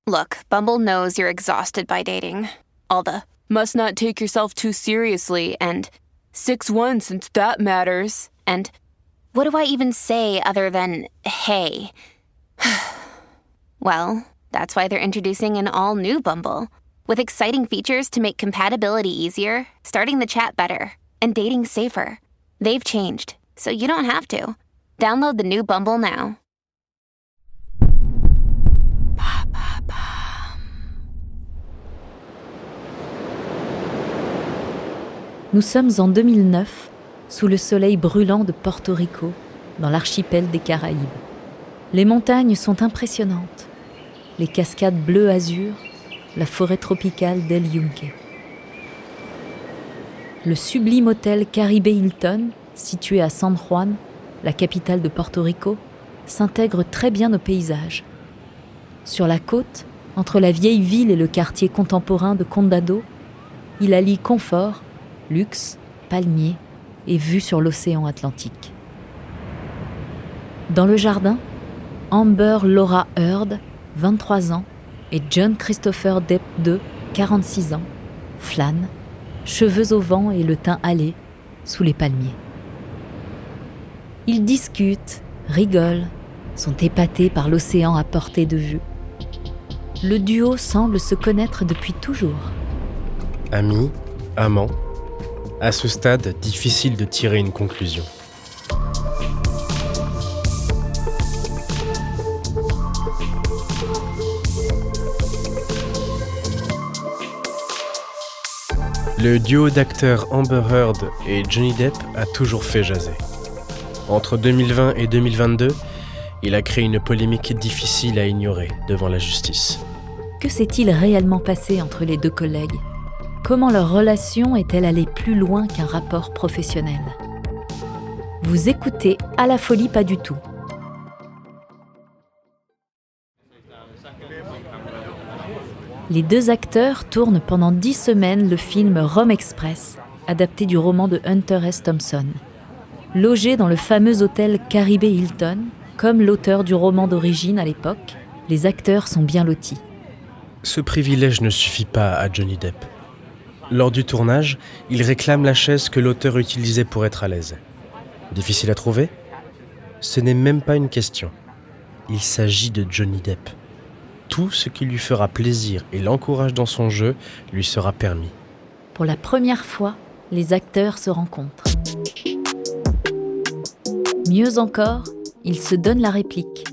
Look, Bumble knows you're exhausted by dating. All the must not take yourself too seriously and 6'1" since that matters. And what do I even say other than hey? Well, that's why they're introducing an all-new Bumble with exciting features to make compatibility easier, starting the chat better, and dating safer. They've changed, so you don't have to. Download the new Bumble now. Nous sommes en 2009, sous le soleil brûlant de Porto Rico, dans l'archipel des Caraïbes. Les montagnes sont impressionnantes. Les cascades bleu-azur, la forêt tropicale d'El Yunque. Le sublime hôtel Caribe Hilton, situé à San Juan, la capitale de Porto Rico, s'intègre très bien au paysage. Sur la côte, entre la vieille ville et le quartier contemporain de Condado, il allie confort, luxe, palmiers et vue sur l'océan Atlantique. Dans le jardin, Amber Laura Heard, 23 ans, et John Christopher Depp II, 46 ans, flânent, cheveux au vent et le teint hâlé, sous les palmiers. Ils discutent, rigolent, sont épatés par l'océan à portée de vue. Le duo semble se connaître depuis toujours. Amis, amants, à ce stade, difficile de tirer une conclusion. Le duo d'acteurs Amber Heard et Johnny Depp a toujours fait jaser. Entre 2020 et 2022, il a créé une polémique difficile à ignorer devant la justice. Que s'est-il réellement passé entre les deux collègues ? Comment leur relation est-elle allée plus loin qu'un rapport professionnel ? Vous écoutez À la folie pas du tout. Les deux acteurs tournent pendant 10 semaines le film Rome Express, adapté du roman de Hunter S. Thompson. Logés dans le fameux hôtel Caribe Hilton, comme l'auteur du roman d'origine à l'époque, les acteurs sont bien lotis. Ce privilège ne suffit pas à Johnny Depp. Lors du tournage, il réclame la chaise que l'auteur utilisait pour être à l'aise. Difficile à trouver ? Ce n'est même pas une question. Il s'agit de Johnny Depp. Tout ce qui lui fera plaisir et l'encourage dans son jeu lui sera permis. Pour la première fois, les acteurs se rencontrent. Mieux encore, ils se donnent la réplique.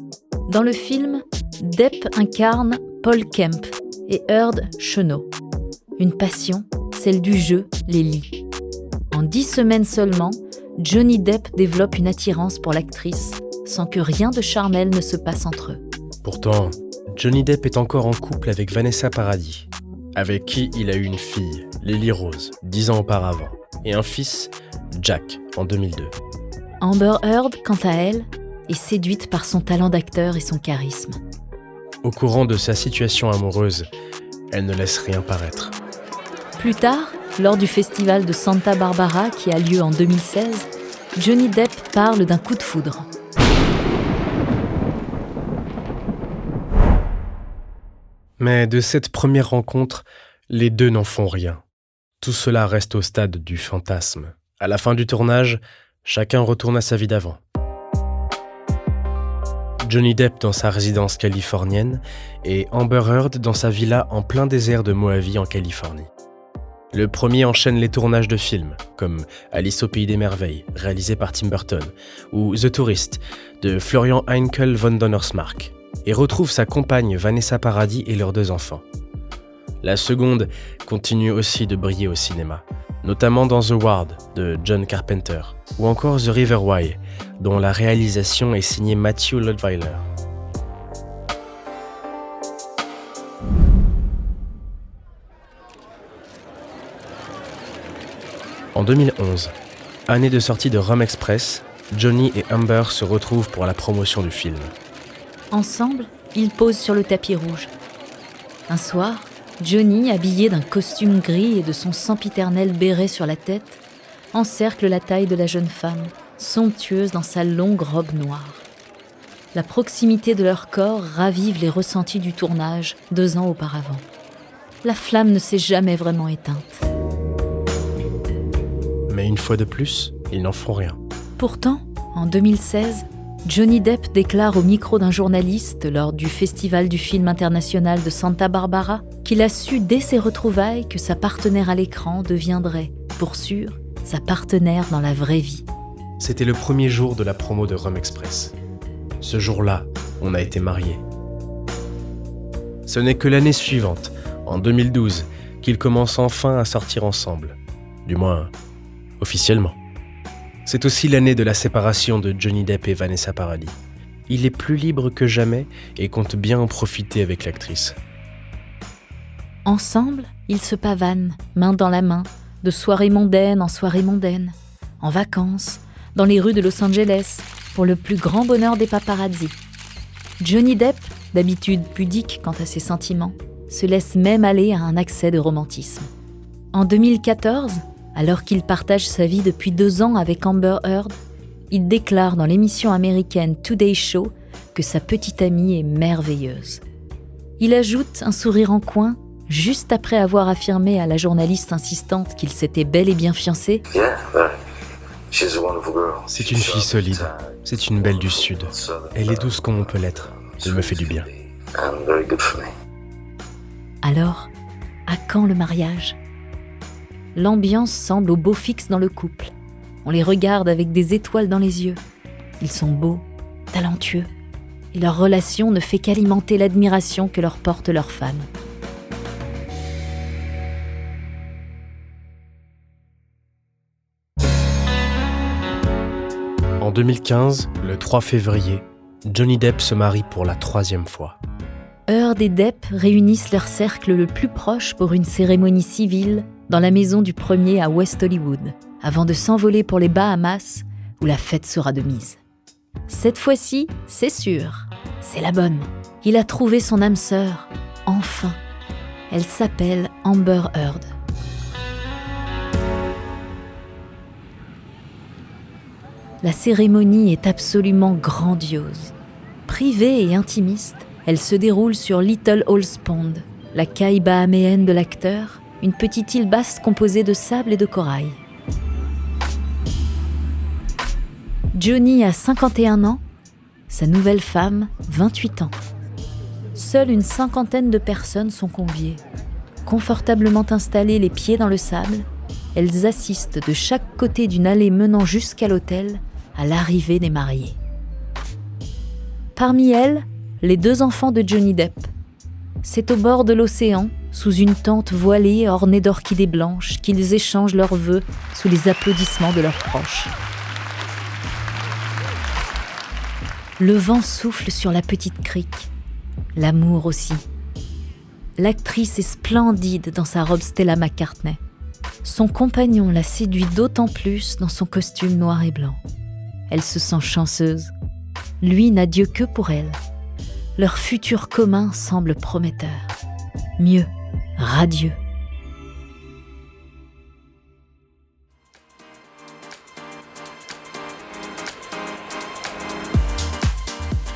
Dans le film, Depp incarne Paul Kemp et Heard Chenot. Une passion, celle du jeu, les lie. En 10 semaines seulement, Johnny Depp développe une attirance pour l'actrice, sans que rien de charnel ne se passe entre eux. Pourtant, Johnny Depp est encore en couple avec Vanessa Paradis, avec qui il a eu une fille, Lily Rose, 10 ans auparavant, et un fils, Jack, en 2002. Amber Heard, quant à elle, est séduite par son talent d'acteur et son charisme. Au courant de sa situation amoureuse, elle ne laisse rien paraître. Plus tard, lors du festival de Santa Barbara qui a lieu en 2016, Johnny Depp parle d'un coup de foudre. Mais de cette première rencontre, les deux n'en font rien. Tout cela reste au stade du fantasme. À la fin du tournage, chacun retourne à sa vie d'avant. Johnny Depp dans sa résidence californienne et Amber Heard dans sa villa en plein désert de Mojave en Californie. Le premier enchaîne les tournages de films, comme Alice au Pays des Merveilles, réalisé par Tim Burton, ou The Tourist, de Florian Heynckes von Donnersmarck, et retrouve sa compagne Vanessa Paradis et leurs 2 enfants. La seconde continue aussi de briller au cinéma, notamment dans The Ward de John Carpenter, ou encore The River Wye, dont la réalisation est signée Matthew Lottweiler. En 2011, année de sortie de Rome Express, Johnny et Amber se retrouvent pour la promotion du film. Ensemble, ils posent sur le tapis rouge. Un soir, Johnny, habillé d'un costume gris et de son sempiternel béret sur la tête, encercle la taille de la jeune femme, somptueuse dans sa longue robe noire. La proximité de leur corps ravive les ressentis du tournage 2 ans auparavant. La flamme ne s'est jamais vraiment éteinte. Mais une fois de plus, ils n'en font rien. Pourtant, en 2016, Johnny Depp déclare au micro d'un journaliste lors du Festival du film international de Santa Barbara qu'il a su dès ses retrouvailles que sa partenaire à l'écran deviendrait, pour sûr, sa partenaire dans la vraie vie. C'était le premier jour de la promo de Rome Express. Ce jour-là, on a été mariés. Ce n'est que l'année suivante, en 2012, qu'ils commencent enfin à sortir ensemble. Du moins, officiellement. C'est aussi l'année de la séparation de Johnny Depp et Vanessa Paradis. Il est plus libre que jamais et compte bien en profiter avec l'actrice. Ensemble, ils se pavanent, main dans la main, de soirée mondaine en soirée mondaine, en vacances, dans les rues de Los Angeles, pour le plus grand bonheur des paparazzi. Johnny Depp, d'habitude pudique quant à ses sentiments, se laisse même aller à un accès de romantisme. En 2014, alors qu'il partage sa vie depuis 2 ans avec Amber Heard, il déclare dans l'émission américaine Today Show que sa petite amie est merveilleuse. Il ajoute un sourire en coin, juste après avoir affirmé à la journaliste insistante qu'il s'était bel et bien fiancé. C'est une fille solide, c'est une belle du Sud. Elle est douce comme on peut l'être, elle me fait du bien. Alors, à quand le mariage ? L'ambiance semble au beau fixe dans le couple. On les regarde avec des étoiles dans les yeux. Ils sont beaux, talentueux, et leur relation ne fait qu'alimenter l'admiration que leur porte leur femme. En 2015, le 3 février, Johnny Depp se marie pour la 3e fois. Heard et Depp réunissent leur cercle le plus proche pour une cérémonie civile dans la maison du premier à West Hollywood, avant de s'envoler pour les Bahamas, où la fête sera de mise. Cette fois-ci, c'est sûr, c'est la bonne. Il a trouvé son âme sœur, enfin. Elle s'appelle Amber Heard. La cérémonie est absolument grandiose. Privée et intimiste, elle se déroule sur Little Halls Pond, la caille bahaméenne de l'acteur, une petite île basse composée de sable et de corail. Johnny a 51 ans, sa nouvelle femme, 28 ans. Seule une 50aine de personnes sont conviées. Confortablement installées les pieds dans le sable, elles assistent de chaque côté d'une allée menant jusqu'à l'hôtel à l'arrivée des mariés. Parmi elles, les 2 enfants de Johnny Depp. C'est au bord de l'océan, sous une tente voilée ornée d'orchidées blanches, qu'ils échangent leurs vœux sous les applaudissements de leurs proches. Le vent souffle sur la petite crique, l'amour aussi. L'actrice est splendide dans sa robe Stella McCartney. Son compagnon la séduit d'autant plus dans son costume noir et blanc. Elle se sent chanceuse. Lui n'a Dieu que pour elle. Leur futur commun semble prometteur. Mieux, radieux.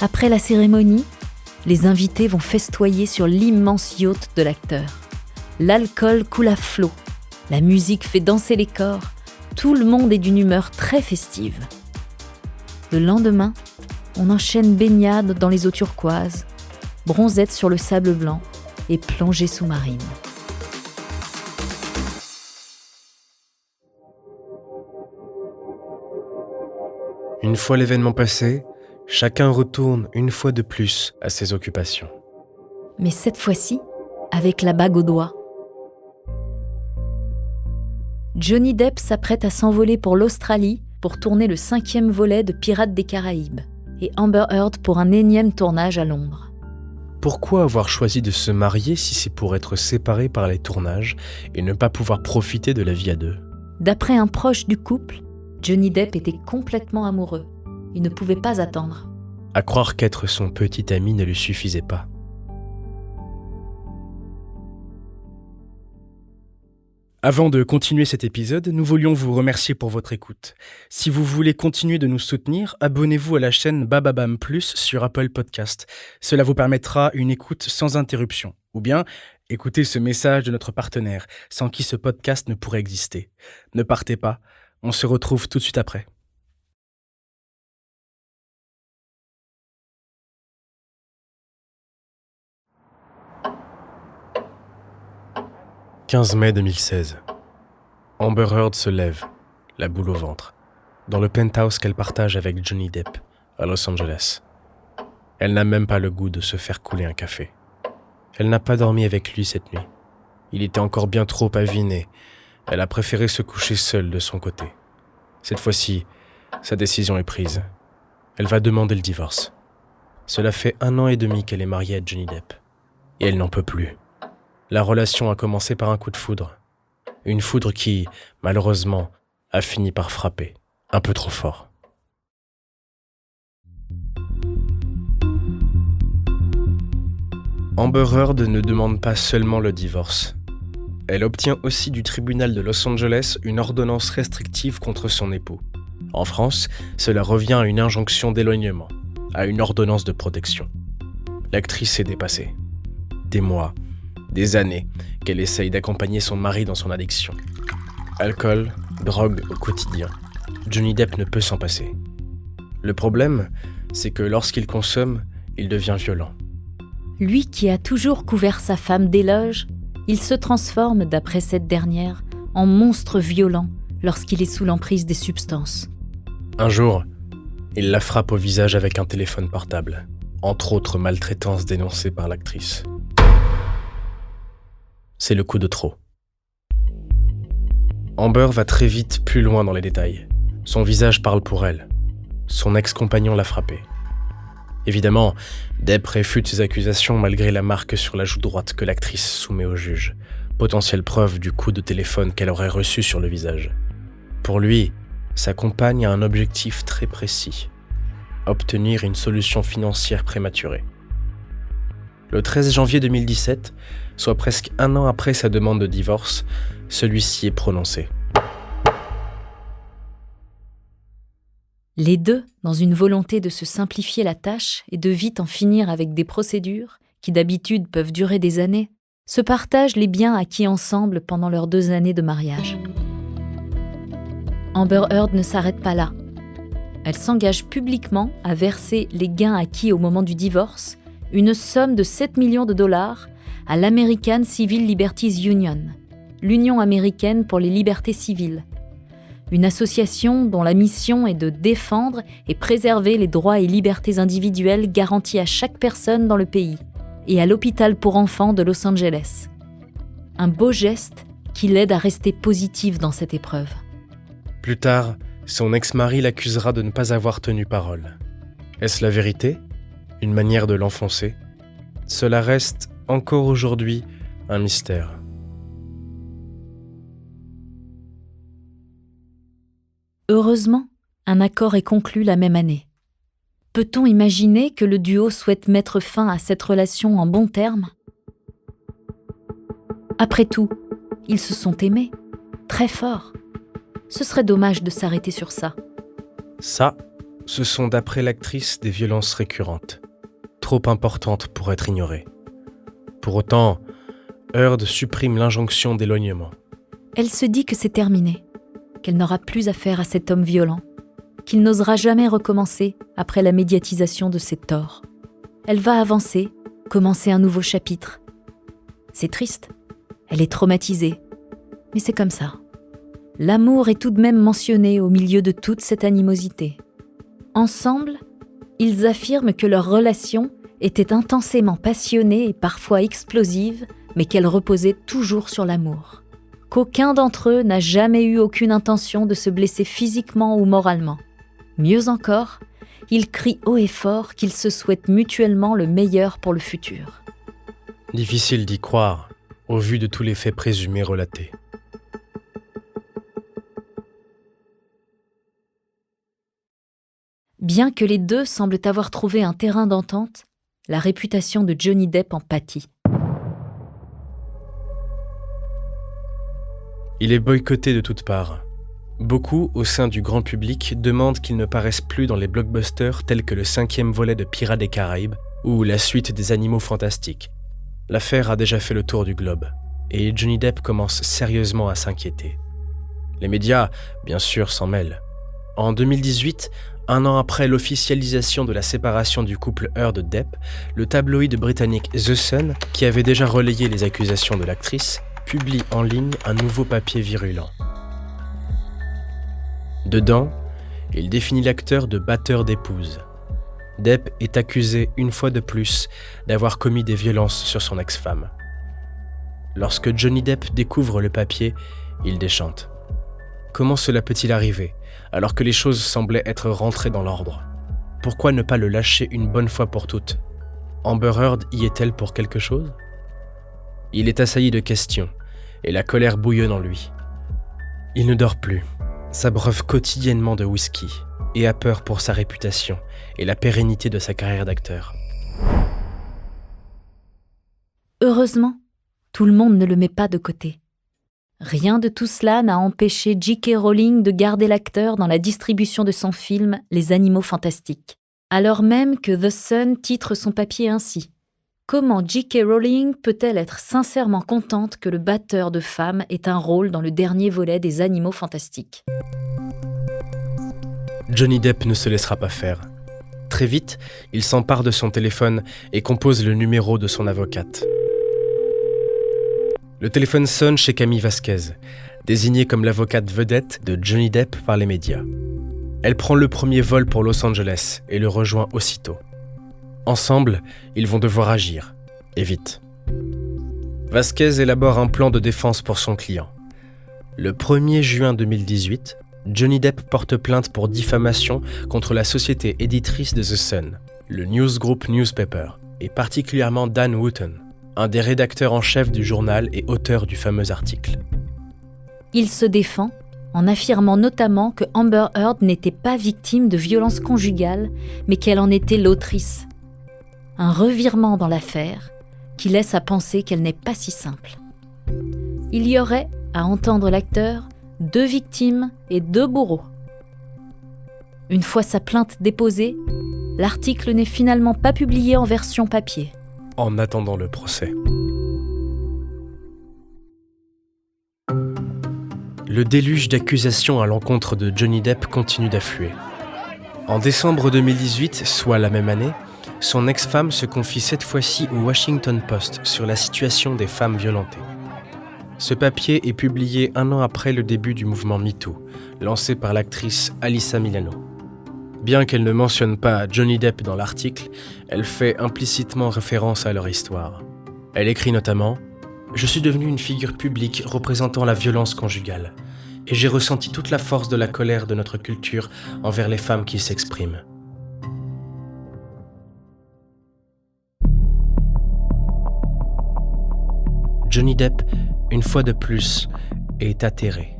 Après la cérémonie, les invités vont festoyer sur l'immense yacht de l'acteur. L'alcool coule à flot, la musique fait danser les corps, tout le monde est d'une humeur très festive. Le lendemain, on enchaîne baignade dans les eaux turquoises, bronzette sur le sable blanc et plongée sous-marine. Une fois l'événement passé, chacun retourne une fois de plus à ses occupations. Mais cette fois-ci, avec la bague au doigt. Johnny Depp s'apprête à s'envoler pour l'Australie pour tourner le 5e volet de Pirates des Caraïbes et Amber Heard pour un énième tournage à Londres. Pourquoi avoir choisi de se marier si c'est pour être séparés par les tournages et ne pas pouvoir profiter de la vie à 2 ? D'après un proche du couple, Johnny Depp était complètement amoureux. Il ne pouvait pas attendre. À croire qu'être son petit ami ne lui suffisait pas. Avant de continuer cet épisode, nous voulions vous remercier pour votre écoute. Si vous voulez continuer de nous soutenir, abonnez-vous à la chaîne Bababam Plus sur Apple Podcast. Cela vous permettra une écoute sans interruption. Ou bien, écoutez ce message de notre partenaire, sans qui ce podcast ne pourrait exister. Ne partez pas, on se retrouve tout de suite après. « 15 mai 2016. Amber Heard se lève, la boule au ventre, dans le penthouse qu'elle partage avec Johnny Depp, à Los Angeles. Elle n'a même pas le goût de se faire couler un café. Elle n'a pas dormi avec lui cette nuit. Il était encore bien trop aviné. Elle a préféré se coucher seule de son côté. Cette fois-ci, sa décision est prise. Elle va demander le divorce. Cela fait 1 an et demi qu'elle est mariée à Johnny Depp. Et elle n'en peut plus. La relation a commencé par un coup de foudre. Une foudre qui, malheureusement, a fini par frapper, un peu trop fort. Amber Heard ne demande pas seulement le divorce. Elle obtient aussi du tribunal de Los Angeles une ordonnance restrictive contre son époux. En France, cela revient à une injonction d'éloignement, à une ordonnance de protection. L'actrice est dépassée. Des mois, des années qu'elle essaye d'accompagner son mari dans son addiction. Alcool, drogue au quotidien. Johnny Depp ne peut s'en passer. Le problème, c'est que lorsqu'il consomme, il devient violent. Lui qui a toujours couvert sa femme d'éloges, il se transforme, d'après cette dernière, en monstre violent lorsqu'il est sous l'emprise des substances. Un jour, il la frappe au visage avec un téléphone portable, entre autres maltraitances dénoncées par l'actrice. C'est le coup de trop. Amber va très vite plus loin dans les détails. Son visage parle pour elle. Son ex-compagnon l'a frappée. Évidemment, Depp réfute ces accusations malgré la marque sur la joue droite que l'actrice soumet au juge, potentielle preuve du coup de téléphone qu'elle aurait reçu sur le visage. Pour lui, sa compagne a un objectif très précis, obtenir une solution financière prématurée. Le 13 janvier 2017, soit presque 1 an après sa demande de divorce, celui-ci est prononcé. Les deux, dans une volonté de se simplifier la tâche et de vite en finir avec des procédures, qui d'habitude peuvent durer des années, se partagent les biens acquis ensemble pendant leurs 2 années de mariage. Amber Heard ne s'arrête pas là. Elle s'engage publiquement à verser les gains acquis au moment du divorce, une somme de 7 millions de dollars, à l'American Civil Liberties Union, l'Union américaine pour les libertés civiles, une association dont la mission est de défendre et préserver les droits et libertés individuelles garantis à chaque personne dans le pays, et à l'hôpital pour enfants de Los Angeles. Un beau geste qui l'aide à rester positive dans cette épreuve. Plus tard, son ex-mari l'accusera de ne pas avoir tenu parole. Est-ce la vérité ? Une manière de l'enfoncer ? Cela reste, encore aujourd'hui, un mystère. Heureusement, un accord est conclu la même année. Peut-on imaginer que le duo souhaite mettre fin à cette relation en bons termes ? Après tout, ils se sont aimés, très fort. Ce serait dommage de s'arrêter sur ça. Ça, ce sont d'après l'actrice des violences récurrentes, trop importantes pour être ignorées. Pour autant, Heard supprime l'injonction d'éloignement. Elle se dit que c'est terminé, qu'elle n'aura plus affaire à cet homme violent, qu'il n'osera jamais recommencer après la médiatisation de ses torts. Elle va avancer, commencer un nouveau chapitre. C'est triste, elle est traumatisée, mais c'est comme ça. L'amour est tout de même mentionné au milieu de toute cette animosité. Ensemble, ils affirment que leur relation était intensément passionnée et parfois explosive, mais qu'elle reposait toujours sur l'amour. Qu'aucun d'entre eux n'a jamais eu aucune intention de se blesser physiquement ou moralement. Mieux encore, ils crient haut et fort qu'ils se souhaitent mutuellement le meilleur pour le futur. Difficile d'y croire, au vu de tous les faits présumés relatés. Bien que les deux semblent avoir trouvé un terrain d'entente, la réputation de Johnny Depp en pâtit. Il est boycotté de toutes parts. Beaucoup, au sein du grand public, demandent qu'il ne paraisse plus dans les blockbusters tels que le 5e volet de Pirates des Caraïbes ou la suite des Animaux Fantastiques. L'affaire a déjà fait le tour du globe, et Johnny Depp commence sérieusement à s'inquiéter. Les médias, bien sûr, s'en mêlent. En 2018, un an après l'officialisation de la séparation du couple Heard-Depp, le tabloïd britannique The Sun, qui avait déjà relayé les accusations de l'actrice, publie en ligne un nouveau papier virulent. Dedans, il définit l'acteur de batteur d'épouses. Depp est accusé une fois de plus d'avoir commis des violences sur son ex-femme. Lorsque Johnny Depp découvre le papier, il déchante. Comment cela peut-il arriver, alors que les choses semblaient être rentrées dans l'ordre ? Pourquoi ne pas le lâcher une bonne fois pour toutes ? Amber Heard y est-elle pour quelque chose ? Il est assailli de questions, et la colère bouillonne en lui. Il ne dort plus, s'abreuve quotidiennement de whisky, et a peur pour sa réputation et la pérennité de sa carrière d'acteur. Heureusement, tout le monde ne le met pas de côté. Rien de tout cela n'a empêché J.K. Rowling de garder l'acteur dans la distribution de son film Les Animaux Fantastiques, alors même que The Sun titre son papier ainsi. Comment J.K. Rowling peut-elle être sincèrement contente que le batteur de femmes ait un rôle dans le dernier volet des Animaux Fantastiques ? Johnny Depp ne se laissera pas faire. Très vite, il s'empare de son téléphone et compose le numéro de son avocate. Le téléphone sonne chez Camille Vasquez, désignée comme l'avocate vedette de Johnny Depp par les médias. Elle prend le premier vol pour Los Angeles et le rejoint aussitôt. Ensemble, ils vont devoir agir, et vite. Vasquez élabore un plan de défense pour son client. Le 1er juin 2018, Johnny Depp porte plainte pour diffamation contre la société éditrice de The Sun, le Newsgroup Newspaper, et particulièrement Dan Wootton, un des rédacteurs en chef du journal et auteur du fameux article. Il se défend en affirmant notamment que Amber Heard n'était pas victime de violences conjugales, mais qu'elle en était l'autrice. Un revirement dans l'affaire qui laisse à penser qu'elle n'est pas si simple. Il y aurait, à entendre l'acteur, 2 victimes et 2 bourreaux. Une fois sa plainte déposée, l'article n'est finalement pas publié en version papier. En attendant le procès. Le déluge d'accusations à l'encontre de Johnny Depp continue d'affluer. En décembre 2018, soit la même année, son ex-femme se confie cette fois-ci au Washington Post sur la situation des femmes violentées. Ce papier est publié 1 an après le début du mouvement MeToo, lancé par l'actrice Alyssa Milano. Bien qu'elle ne mentionne pas Johnny Depp dans l'article, elle fait implicitement référence à leur histoire. Elle écrit notamment « Je suis devenue une figure publique représentant la violence conjugale, et j'ai ressenti toute la force de la colère de notre culture envers les femmes qui s'expriment. » Johnny Depp, une fois de plus, est atterré.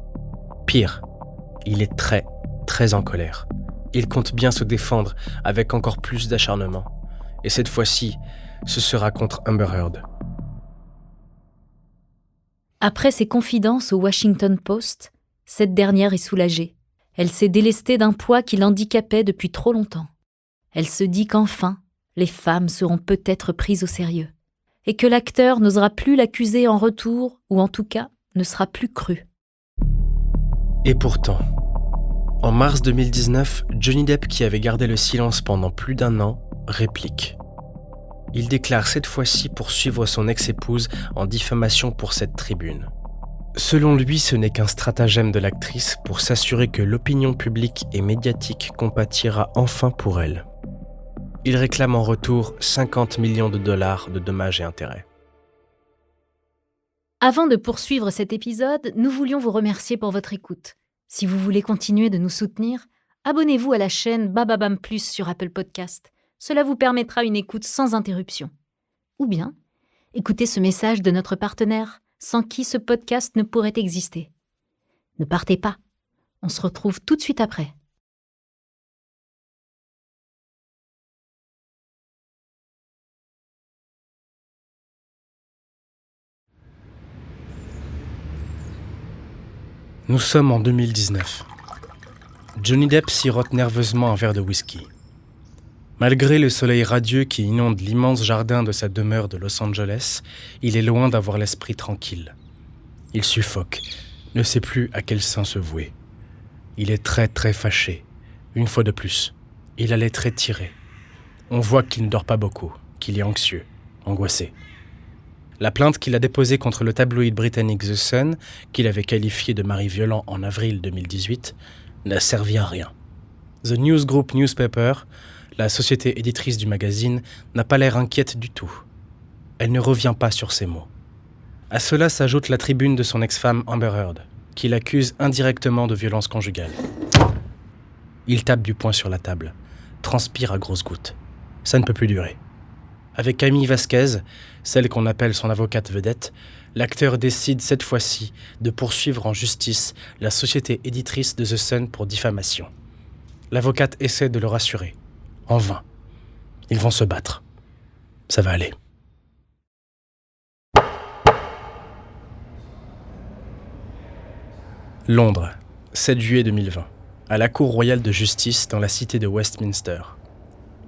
Pire, il est très, très en colère. Il compte bien se défendre avec encore plus d'acharnement. Et cette fois-ci, ce sera contre Amber Heard. Après ses confidences au Washington Post, cette dernière est soulagée. Elle s'est délestée d'un poids qui l'handicapait depuis trop longtemps. Elle se dit qu'enfin, les femmes seront peut-être prises au sérieux. Et que l'acteur n'osera plus l'accuser en retour, ou en tout cas, ne sera plus cru. Et pourtant, en mars 2019, Johnny Depp, qui avait gardé le silence pendant plus d'1 an, réplique. Il déclare cette fois-ci poursuivre son ex-épouse en diffamation pour cette tribune. Selon lui, ce n'est qu'un stratagème de l'actrice pour s'assurer que l'opinion publique et médiatique compatira enfin pour elle. Il réclame en retour 50 millions de dollars de dommages et intérêts. Avant de poursuivre cet épisode, nous voulions vous remercier pour votre écoute. Si vous voulez continuer de nous soutenir, abonnez-vous à la chaîne Bababam Plus sur Apple Podcast. Cela vous permettra une écoute sans interruption. Ou bien, écoutez ce message de notre partenaire, sans qui ce podcast ne pourrait exister. Ne partez pas, on se retrouve tout de suite après. Nous sommes en 2019. Johnny Depp sirote nerveusement un verre de whisky. Malgré le soleil radieux qui inonde l'immense jardin de sa demeure de Los Angeles, il est loin d'avoir l'esprit tranquille. Il suffoque, ne sait plus à quel sein se vouer. Il est très très fâché. Une fois de plus, il a les traits tirés. On voit qu'il ne dort pas beaucoup, qu'il est anxieux, angoissé. La plainte qu'il a déposée contre le tabloïd britannique The Sun, qu'il avait qualifié de mari violent en avril 2018, n'a servi à rien. The News Group Newspaper, la société éditrice du magazine, n'a pas l'air inquiète du tout. Elle ne revient pas sur ses mots. À cela s'ajoute la tribune de son ex-femme Amber Heard, qui l'accuse indirectement de violence conjugale. Il tape du poing sur la table, transpire à grosses gouttes. Ça ne peut plus durer. Avec Camille Vasquez, celle qu'on appelle son avocate vedette, l'acteur décide cette fois-ci de poursuivre en justice la société éditrice de The Sun pour diffamation. L'avocate essaie de le rassurer. En vain. Ils vont se battre. Ça va aller. Londres, 7 juillet 2020. À la Cour royale de justice dans la cité de Westminster.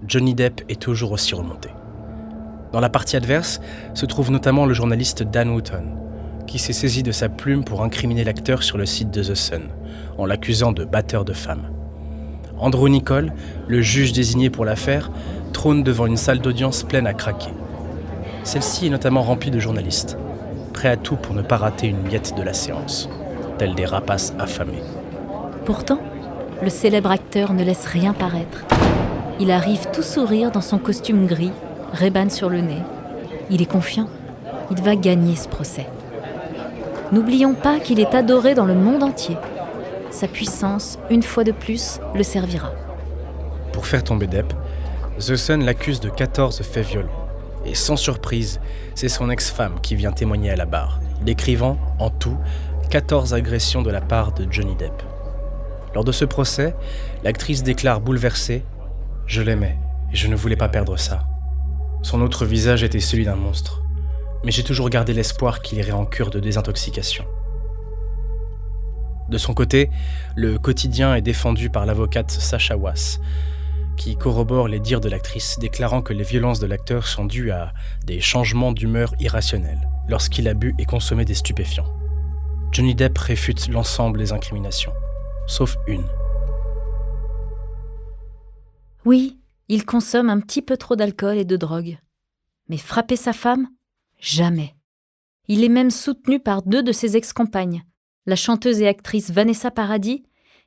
Johnny Depp est toujours aussi remonté. Dans la partie adverse se trouve notamment le journaliste Dan Wootton, qui s'est saisi de sa plume pour incriminer l'acteur sur le site de The Sun, en l'accusant de batteur de femmes. Andrew Niccol, le juge désigné pour l'affaire, trône devant une salle d'audience pleine à craquer. Celle-ci est notamment remplie de journalistes, prêts à tout pour ne pas rater une miette de la séance, tels des rapaces affamés. Pourtant, le célèbre acteur ne laisse rien paraître. Il arrive tout sourire dans son costume gris, Ray-Ban sur le nez. Il est confiant. Il va gagner ce procès. N'oublions pas qu'il est adoré dans le monde entier. Sa puissance, une fois de plus, le servira. Pour faire tomber Depp, The Sun l'accuse de 14 faits violents. Et sans surprise, c'est son ex-femme qui vient témoigner à la barre, décrivant, en tout, 14 agressions de la part de Johnny Depp. Lors de ce procès, l'actrice déclare bouleversée « Je l'aimais et je ne voulais pas perdre ça. Son autre visage était celui d'un monstre, mais j'ai toujours gardé l'espoir qu'il irait en cure de désintoxication. » De son côté, le quotidien est défendu par l'avocate Sacha Wass, qui corrobore les dires de l'actrice, déclarant que les violences de l'acteur sont dues à des changements d'humeur irrationnels lorsqu'il a bu et consommé des stupéfiants. Johnny Depp réfute l'ensemble des incriminations, sauf une. Oui, il consomme un petit peu trop d'alcool et de drogue. Mais frapper sa femme ? Jamais. Il est même soutenu par 2 de ses ex-compagnes, la chanteuse et actrice Vanessa Paradis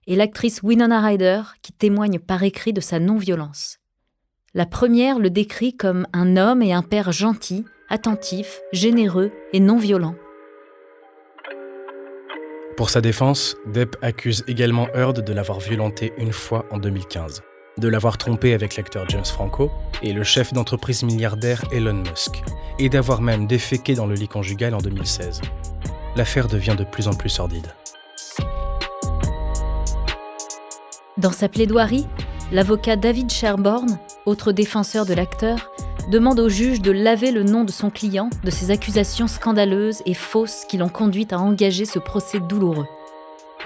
et l'actrice Winona Ryder, qui témoignent par écrit de sa non-violence. La première le décrit comme un homme et un père gentil, attentif, généreux et non-violent. Pour sa défense, Depp accuse également Heard de l'avoir violenté une fois en 2015, de l'avoir trompé avec l'acteur James Franco et le chef d'entreprise milliardaire Elon Musk, et d'avoir même déféqué dans le lit conjugal en 2016. L'affaire devient de plus en plus sordide. Dans sa plaidoirie, l'avocat David Sherborne, autre défenseur de l'acteur, demande au juge de laver le nom de son client de ces accusations scandaleuses et fausses qui l'ont conduit à engager ce procès douloureux.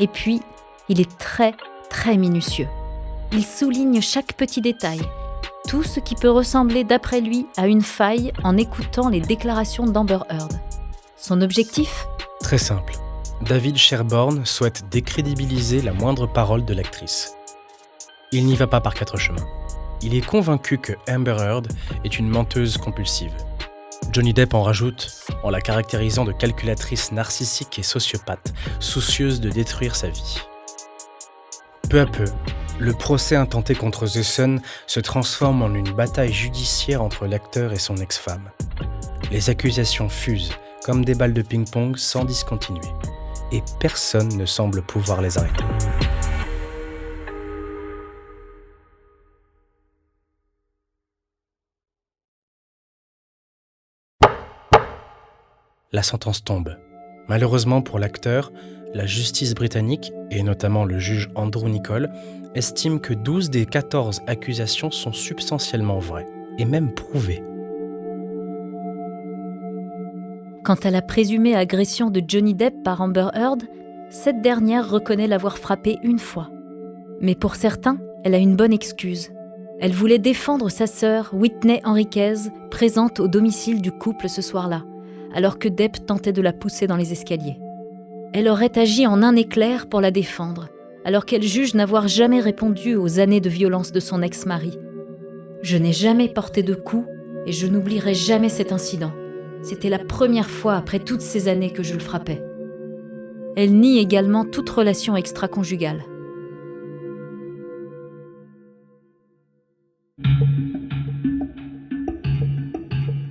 Et puis, il est très, très minutieux. Il souligne chaque petit détail, tout ce qui peut ressembler d'après lui à une faille en écoutant les déclarations d'Amber Heard. Son objectif ? Très simple. David Sherborne souhaite décrédibiliser la moindre parole de l'actrice. Il n'y va pas par 4 chemins. Il est convaincu que Amber Heard est une menteuse compulsive. Johnny Depp en rajoute en la caractérisant de calculatrice narcissique et sociopathe, soucieuse de détruire sa vie. Peu à peu, le procès intenté contre The Sun se transforme en une bataille judiciaire entre l'acteur et son ex-femme. Les accusations fusent comme des balles de ping-pong sans discontinuer, et personne ne semble pouvoir les arrêter. La sentence tombe. Malheureusement pour l'acteur, la justice britannique, et notamment le juge Andrew Niccol, estime que 12 des 14 accusations sont substantiellement vraies, et même prouvées. Quant à la présumée agression de Johnny Depp par Amber Heard, cette dernière reconnaît l'avoir frappé une fois. Mais pour certains, elle a une bonne excuse. Elle voulait défendre sa sœur, Whitney Henriquez, présente au domicile du couple ce soir-là, alors que Depp tentait de la pousser dans les escaliers. Elle aurait agi en un éclair pour la défendre, alors qu'elle juge n'avoir jamais répondu aux années de violence de son ex-mari. « Je n'ai jamais porté de coups et je n'oublierai jamais cet incident. C'était la première fois après toutes ces années que je le frappais. » Elle nie également toute relation extra-conjugale.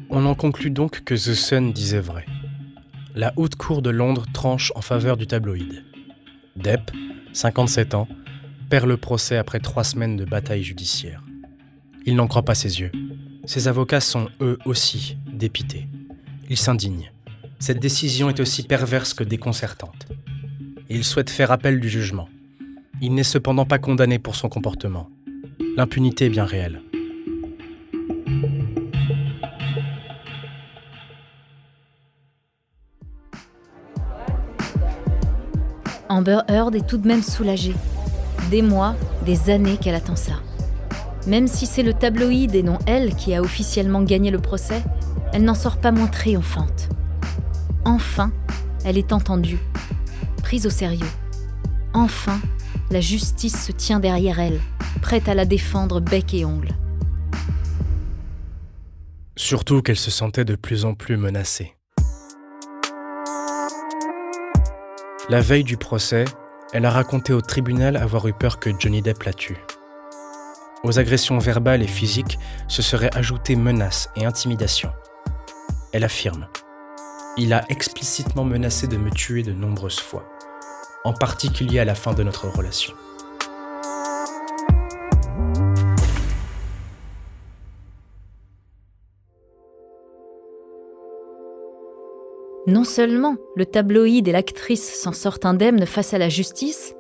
On en conclut donc que The Sun disait vrai. La haute cour de Londres tranche en faveur du tabloïd. Depp, 57 ans, perd le procès après 3 semaines de bataille judiciaire. Il n'en croit pas ses yeux. Ses avocats sont eux aussi dépités. Ils s'indignent. Cette décision est aussi perverse que déconcertante. Il souhaite faire appel du jugement. Il n'est cependant pas condamné pour son comportement. L'impunité est bien réelle. Amber Heard est tout de même soulagée. Des mois, des années qu'elle attend ça. Même si c'est le tabloïd et non elle qui a officiellement gagné le procès, elle n'en sort pas moins triomphante. Enfin, elle est entendue, prise au sérieux. Enfin, la justice se tient derrière elle, prête à la défendre bec et ongles. Surtout qu'elle se sentait de plus en plus menacée. La veille du procès, elle a raconté au tribunal avoir eu peur que Johnny Depp la tue. Aux agressions verbales et physiques se seraient ajoutées menaces et intimidations. Elle affirme « Il a explicitement menacé de me tuer de nombreuses fois, en particulier à la fin de notre relation. » Non seulement le tabloïd et l'actrice s'en sortent indemnes face à la justice,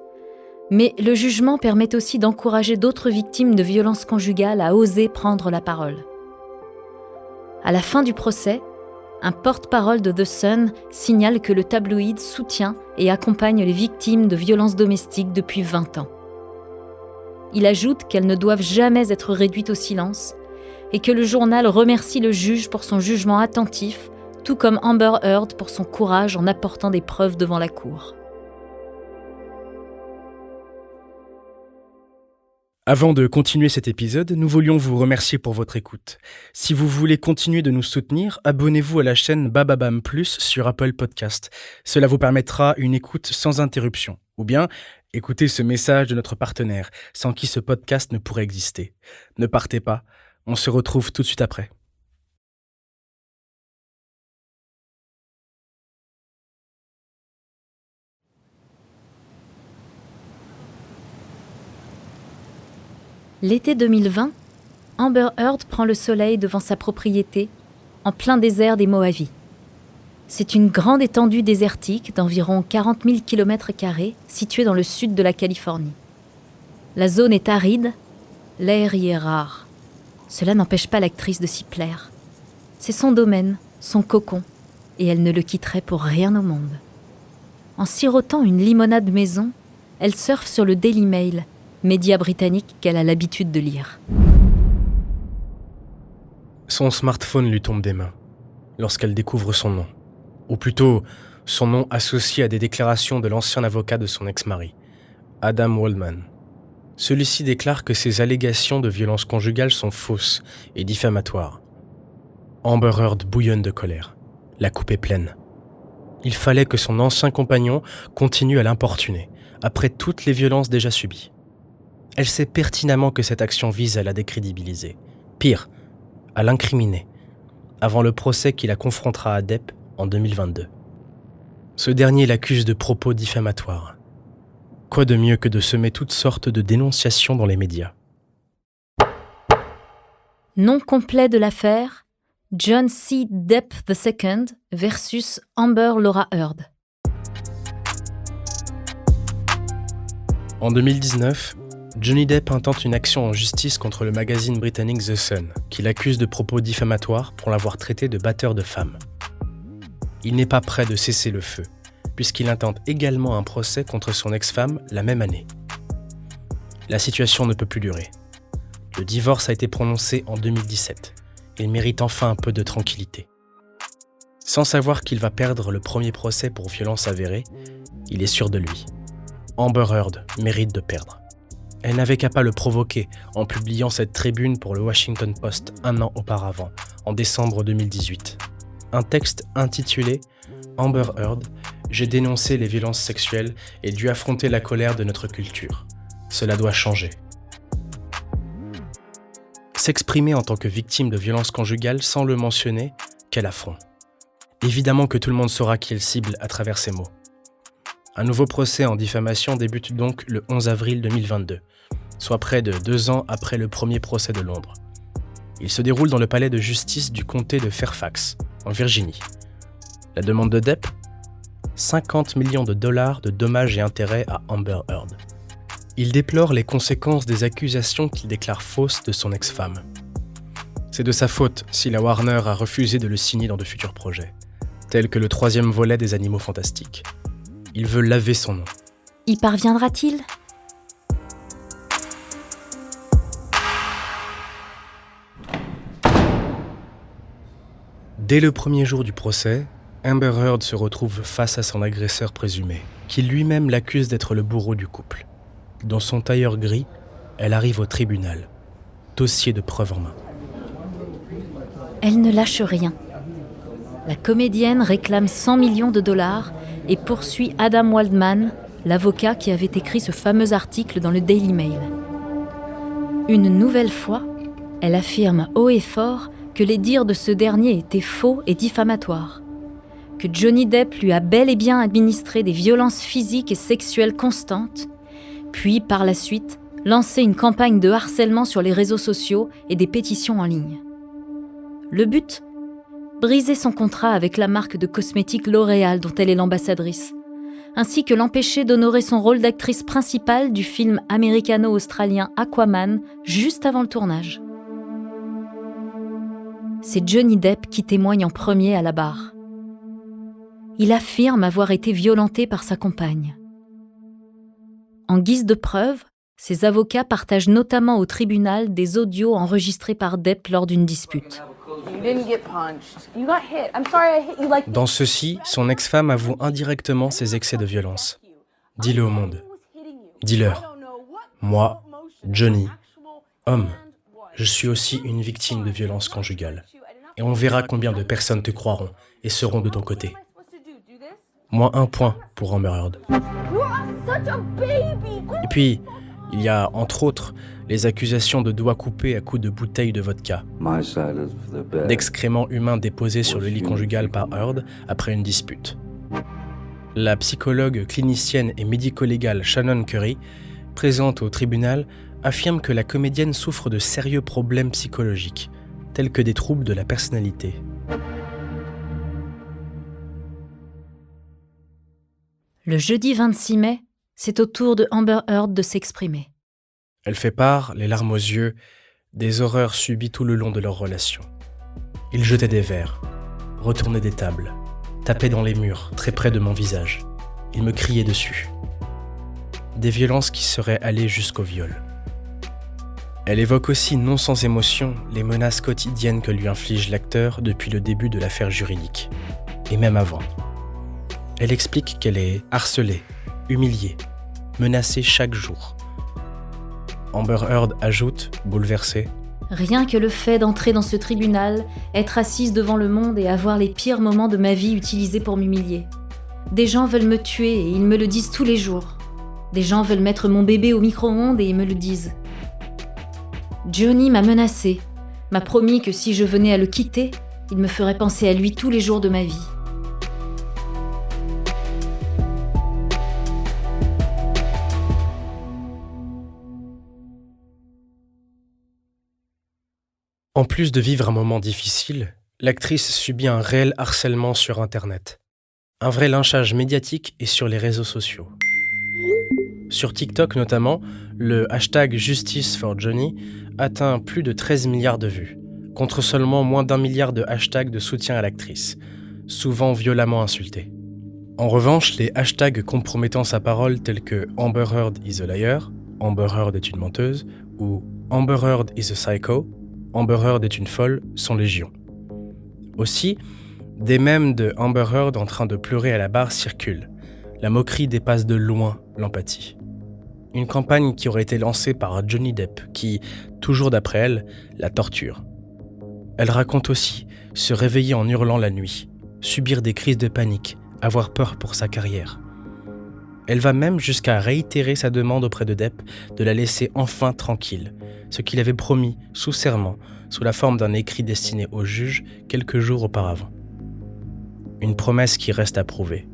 mais le jugement permet aussi d'encourager d'autres victimes de violences conjugales à oser prendre la parole. À la fin du procès, un porte-parole de The Sun signale que le tabloïd soutient et accompagne les victimes de violences domestiques depuis 20 ans. Il ajoute qu'elles ne doivent jamais être réduites au silence et que le journal remercie le juge pour son jugement attentif, tout comme Amber Heard pour son courage en apportant des preuves devant la cour. Avant de continuer cet épisode, nous voulions vous remercier pour votre écoute. Si vous voulez continuer de nous soutenir, abonnez-vous à la chaîne Bababam Plus sur Apple Podcast. Cela vous permettra une écoute sans interruption. Ou bien, écoutez ce message de notre partenaire, sans qui ce podcast ne pourrait exister. Ne partez pas, on se retrouve tout de suite après. L'été 2020, Amber Heard prend le soleil devant sa propriété, en plein désert des Moavis. C'est une grande étendue désertique d'environ 40 000 km² située dans le sud de la Californie. La zone est aride, l'air y est rare. Cela n'empêche pas l'actrice de s'y plaire. C'est son domaine, son cocon, et elle ne le quitterait pour rien au monde. En sirotant une limonade maison, elle surfe sur le Daily Mail, média britannique qu'elle a l'habitude de lire. Son smartphone lui tombe des mains lorsqu'elle découvre son nom. Ou plutôt, son nom associé à des déclarations de l'ancien avocat de son ex-mari, Adam Waldman. Celui-ci déclare que ces allégations de violence conjugale sont fausses et diffamatoires. Amber Heard bouillonne de colère. La coupe est pleine. Il fallait que son ancien compagnon continue à l'importuner, après toutes les violences déjà subies. Elle sait pertinemment que cette action vise à la décrédibiliser. Pire, à l'incriminer, avant le procès qui la confrontera à Depp en 2022. Ce dernier l'accuse de propos diffamatoires. Quoi de mieux que de semer toutes sortes de dénonciations dans les médias ? Nom complet de l'affaire, John C. Depp II versus Amber Laura Heard. En 2019, Johnny Depp intente une action en justice contre le magazine britannique The Sun, qui l'accuse de propos diffamatoires pour l'avoir traité de batteur de femmes. Il n'est pas prêt de cesser le feu, puisqu'il intente également un procès contre son ex-femme la même année. La situation ne peut plus durer. Le divorce a été prononcé en 2017. Il mérite enfin un peu de tranquillité. Sans savoir qu'il va perdre le premier procès pour violence avérée, il est sûr de lui. Amber Heard mérite de perdre. Elle n'avait qu'à pas le provoquer en publiant cette tribune pour le Washington Post 1 an auparavant, en décembre 2018. Un texte intitulé « Amber Heard, j'ai dénoncé les violences sexuelles et dû affronter la colère de notre culture. Cela doit changer. » S'exprimer en tant que victime de violences conjugales sans le mentionner, quel affront. Évidemment que tout le monde saura qui elle cible à travers ces mots. Un nouveau procès en diffamation débute donc le 11 avril 2022, soit près de 2 ans après le premier procès de Londres. Il se déroule dans le palais de justice du comté de Fairfax, en Virginie. La demande de Depp ? 50 millions de dollars de dommages et intérêts à Amber Heard. Il déplore les conséquences des accusations qu'il déclare fausses de son ex-femme. C'est de sa faute si la Warner a refusé de le signer dans de futurs projets, tels que le 3e volet des Animaux Fantastiques. Il veut laver son nom. Y parviendra-t-il ? Dès le premier jour du procès, Amber Heard se retrouve face à son agresseur présumé, qui lui-même l'accuse d'être le bourreau du couple. Dans son tailleur gris, elle arrive au tribunal, dossier de preuve en main. Elle ne lâche rien. La comédienne réclame 100 millions de dollars et poursuit Adam Waldman, l'avocat qui avait écrit ce fameux article dans le Daily Mail. Une nouvelle fois, elle affirme haut et fort que les dires de ce dernier étaient faux et diffamatoires, que Johnny Depp lui a bel et bien administré des violences physiques et sexuelles constantes, puis par la suite lancé une campagne de harcèlement sur les réseaux sociaux et des pétitions en ligne. Le but ? Briser son contrat avec la marque de cosmétiques L'Oréal dont elle est l'ambassadrice, ainsi que l'empêcher d'honorer son rôle d'actrice principale du film américano-australien Aquaman juste avant le tournage. C'est Johnny Depp qui témoigne en premier à la barre. Il affirme avoir été violenté par sa compagne. En guise de preuve, ses avocats partagent notamment au tribunal des audios enregistrés par Depp lors d'une dispute. Dans ceux-ci, son ex-femme avoue indirectement ses excès de violence. Dis-le au monde. Dis-leur. Moi, Johnny, homme, je suis aussi une victime de violence conjugale. Et on verra combien de personnes te croiront et seront de ton côté. Moins 1 point pour Amber Heard. Et puis, il y a, entre autres, les accusations de doigts coupés à coups de bouteilles de vodka, d'excréments humains déposés sur le lit conjugal par Heard après une dispute. La psychologue clinicienne et médico-légale Shannon Curry, présente au tribunal, affirme que la comédienne souffre de sérieux problèmes psychologiques, tels que des troubles de la personnalité. Le jeudi 26 mai, c'est au tour de Amber Heard de s'exprimer. Elle fait part, les larmes aux yeux, des horreurs subies tout le long de leur relation. Il jetait des verres, retournait des tables, tapait dans les murs, très près de mon visage. Il me criait dessus. Des violences qui seraient allées jusqu'au viol. Elle évoque aussi, non sans émotion, les menaces quotidiennes que lui inflige l'acteur depuis le début de l'affaire juridique, et même avant. Elle explique qu'elle est harcelée, humiliée, menacée chaque jour. Amber Heard ajoute, bouleversée, « Rien que le fait d'entrer dans ce tribunal, être assise devant le monde et avoir les pires moments de ma vie utilisés pour m'humilier. Des gens veulent me tuer et ils me le disent tous les jours. Des gens veulent mettre mon bébé au micro-ondes et ils me le disent. Johnny m'a menacée, m'a promis que si je venais à le quitter, il me ferait penser à lui tous les jours de ma vie. » En plus de vivre un moment difficile, l'actrice subit un réel harcèlement sur Internet. Un vrai lynchage médiatique et sur les réseaux sociaux. Sur TikTok notamment, le hashtag Justice for Johnny atteint plus de 13 milliards de vues, contre seulement moins d'1 milliard de hashtags de soutien à l'actrice, souvent violemment insultée. En revanche, les hashtags compromettant sa parole tels que Amber Heard is a liar, Amber Heard est une menteuse, ou Amber Heard is a psycho, Amber Heard est une folle, sont légion. Aussi, des mèmes de Amber Heard en train de pleurer à la barre circulent. La moquerie dépasse de loin l'empathie. Une campagne qui aurait été lancée par Johnny Depp, qui, toujours d'après elle, la torture. Elle raconte aussi se réveiller en hurlant la nuit, subir des crises de panique, avoir peur pour sa carrière. Elle va même jusqu'à réitérer sa demande auprès de Depp de la laisser enfin tranquille, ce qu'il avait promis sous serment, sous la forme d'un écrit destiné au juge quelques jours auparavant. Une promesse qui reste à prouver.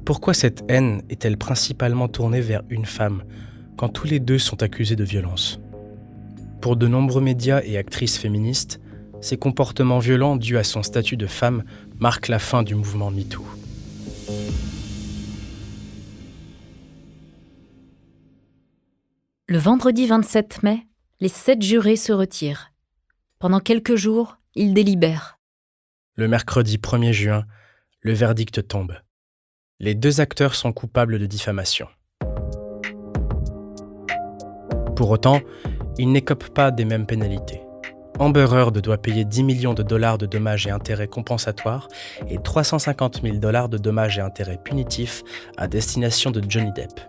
Pourquoi cette haine est-elle principalement tournée vers une femme, quand tous les deux sont accusés de violence ? Pour de nombreux médias et actrices féministes, ces comportements violents dus à son statut de femme marquent la fin du mouvement MeToo. Le vendredi 27 mai, les 7 jurés se retirent. Pendant quelques jours, ils délibèrent. Le mercredi 1er juin, le verdict tombe. Les 2 acteurs sont coupables de diffamation. Pour autant, ils n'écopent pas des mêmes pénalités. Amber Heard doit payer 10 millions de dollars de dommages et intérêts compensatoires et 350 000 dollars de dommages et intérêts punitifs à destination de Johnny Depp.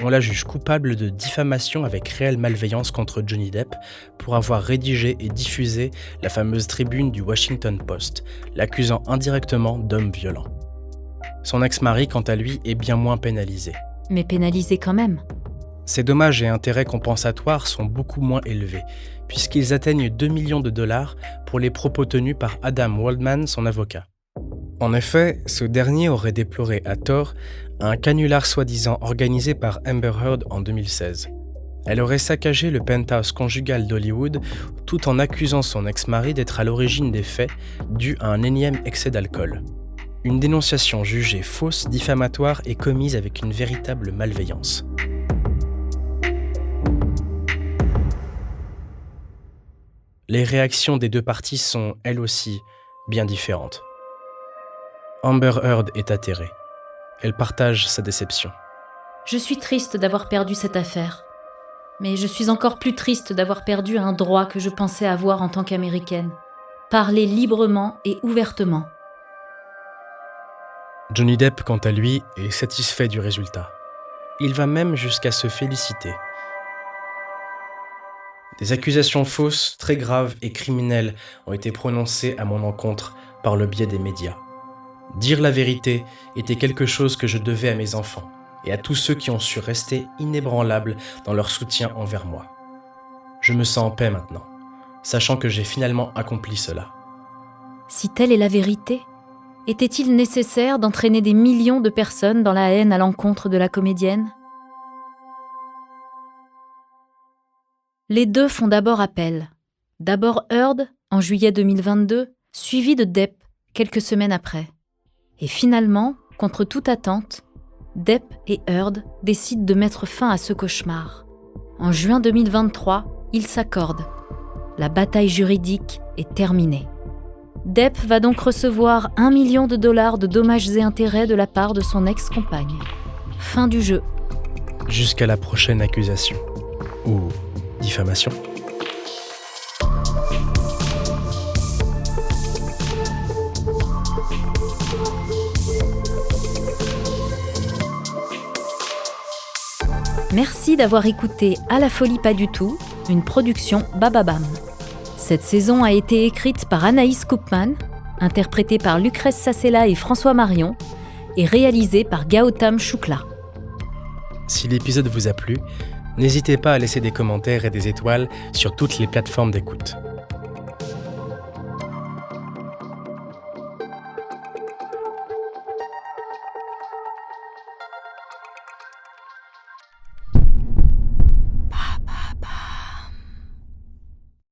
On la juge coupable de diffamation avec réelle malveillance contre Johnny Depp pour avoir rédigé et diffusé la fameuse tribune du Washington Post, l'accusant indirectement d'homme violent. Son ex-mari, quant à lui, est bien moins pénalisé. Mais pénalisé quand même. Ces dommages et intérêts compensatoires sont beaucoup moins élevés, puisqu'ils atteignent 2 millions de dollars pour les propos tenus par Adam Waldman, son avocat. En effet, ce dernier aurait déploré à tort un canular soi-disant organisé par Amber Heard en 2016. Elle aurait saccagé le penthouse conjugal d'Hollywood tout en accusant son ex-mari d'être à l'origine des faits dus à un énième excès d'alcool. Une dénonciation jugée fausse, diffamatoire et commise avec une véritable malveillance. Les réactions des 2 parties sont, elles aussi, bien différentes. Amber Heard est atterrée. Elle partage sa déception. Je suis triste d'avoir perdu cette affaire. Mais je suis encore plus triste d'avoir perdu un droit que je pensais avoir en tant qu'Américaine. Parler librement et ouvertement. Johnny Depp, quant à lui, est satisfait du résultat. Il va même jusqu'à se féliciter. Des accusations fausses, très graves et criminelles ont été prononcées à mon encontre par le biais des médias. Dire la vérité était quelque chose que je devais à mes enfants et à tous ceux qui ont su rester inébranlables dans leur soutien envers moi. Je me sens en paix maintenant, sachant que j'ai finalement accompli cela. Si telle est la vérité, était-il nécessaire d'entraîner des millions de personnes dans la haine à l'encontre de la comédienne ? Les 2 font d'abord appel. D'abord Heard, en juillet 2022, suivi de Depp, quelques semaines après. Et finalement, contre toute attente, Depp et Heard décident de mettre fin à ce cauchemar. En juin 2023, ils s'accordent. La bataille juridique est terminée. Depp va donc recevoir 1 million de dollars de dommages et intérêts de la part de son ex-compagne. Fin du jeu. Jusqu'à la prochaine accusation. Ou diffamation. Merci d'avoir écouté À la folie pas du tout, une production Bababam. Cette saison a été écrite par Anaïs Koopman, interprétée par Lucrèce Sassella et François Marion, et réalisée par Gautam Shukla. Si l'épisode vous a plu, n'hésitez pas à laisser des commentaires et des étoiles sur toutes les plateformes d'écoute.